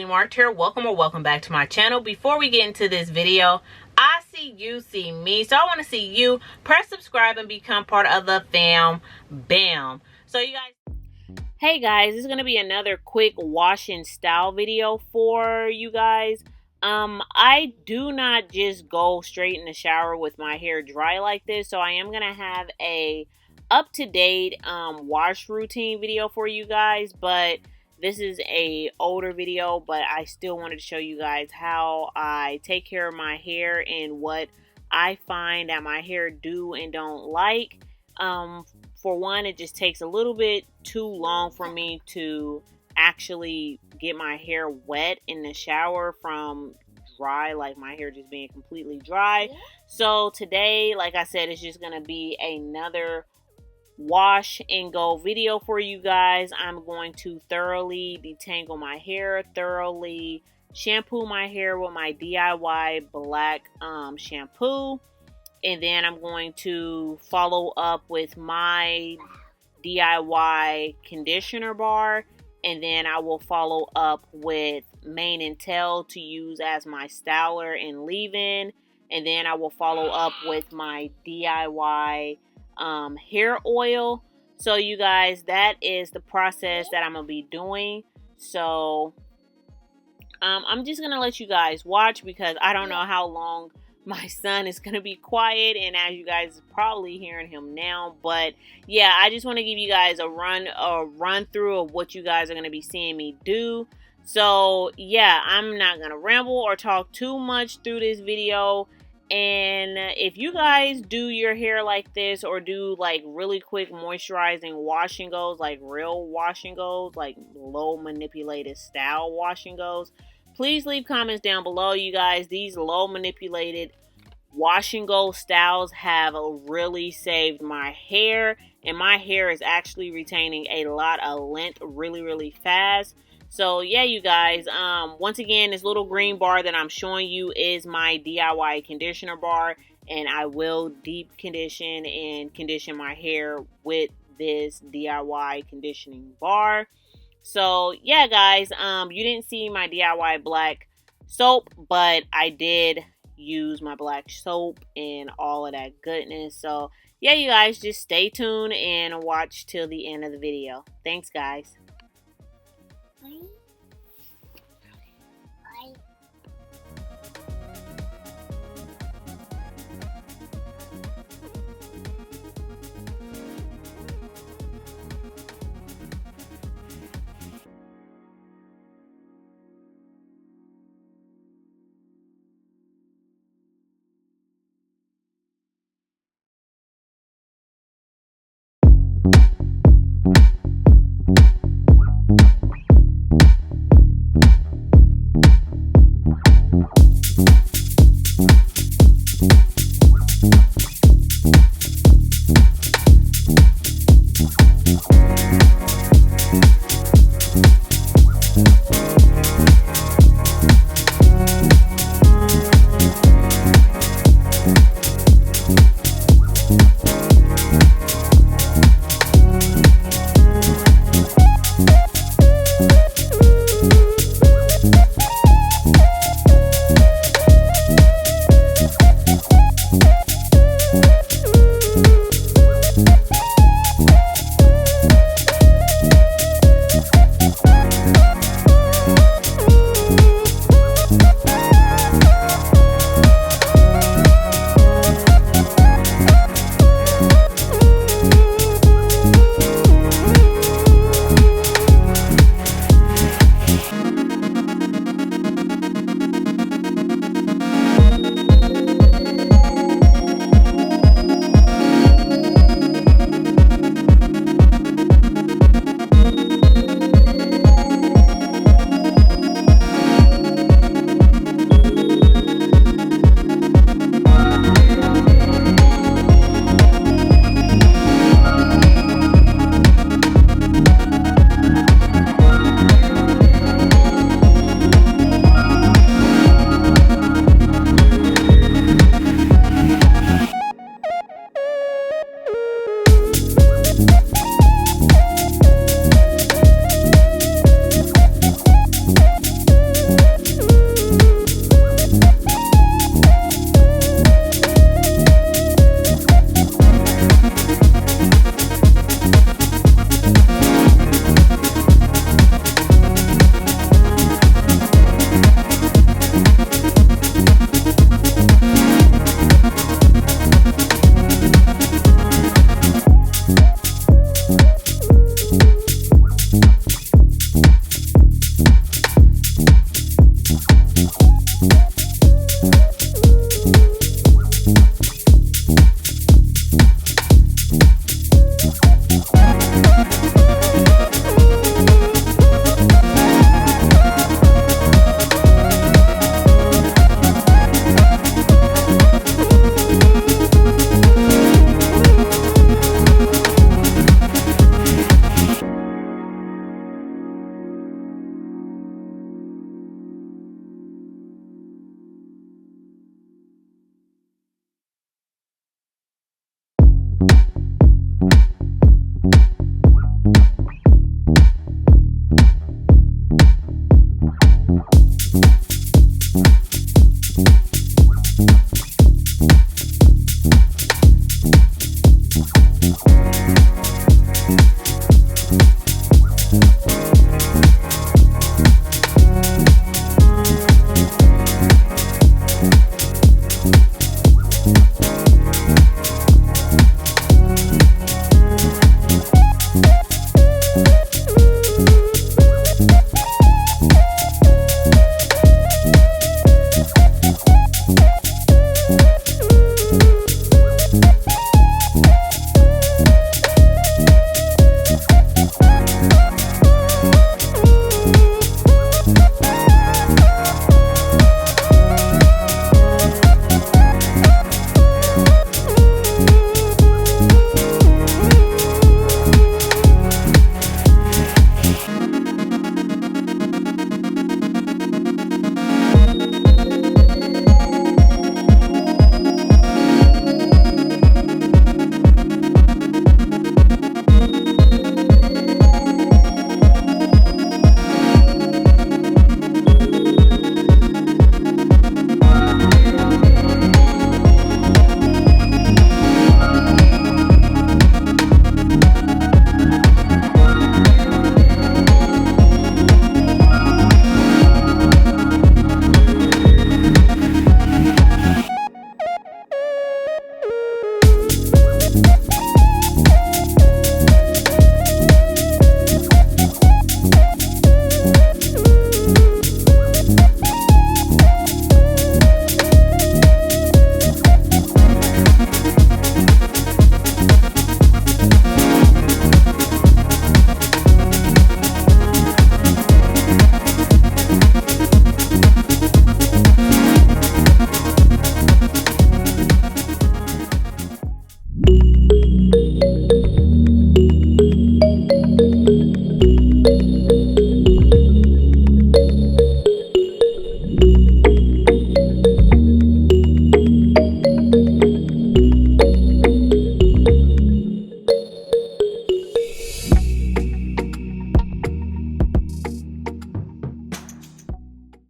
Naturally Marked here. Welcome or welcome back to my channel. Before we get into this video, I see you see me, so I want to see you. Press subscribe and become part of the fam bam. So you guys, hey guys, this is going to be another quick wash and style video for you guys. I do not just go straight in the shower with my hair dry like this, so I am going to have a up-to-date wash routine video for you guys, but this is a older video, but I still wanted to show you guys how I take care of my hair and what I find that my hair do and don't like. For one, it just takes a little bit too long for me to actually get my hair wet in the shower from dry, like my hair just being completely dry. So today, like I said, it's just gonna be another wash and go video for you guys. I'm going to thoroughly detangle my hair, thoroughly shampoo my hair with my DIY black shampoo, and then I'm going to follow up with my DIY conditioner bar, and then I will follow up with mane and tail to use as my styler and leave-in, and then I will follow up with my DIY hair oil. So you guys, that is the process that I'm gonna be doing. So I'm just gonna let you guys watch because I don't know how long my son is gonna be quiet, and as you guys are probably hearing him now. But yeah, I just want to give you guys a run through of what you guys are gonna be seeing me do. So yeah, I'm not gonna ramble or talk too much through this video. And if you guys do your hair like this, or do like really quick moisturizing wash and goes, like real wash and goes, like low manipulated style wash and goes, please leave comments down below, you guys. These low manipulated wash and go styles have really saved my hair, and my hair is actually retaining a lot of length really fast. So yeah, you guys, once again, this little green bar that I'm showing you is my DIY conditioner bar, and I will deep condition and condition my hair with this DIY conditioning bar. So yeah, guys, you didn't see my DIY black soap, but I did use my black soap and all of that goodness. So yeah, you guys, just stay tuned and watch till the end of the video. Thanks, guys.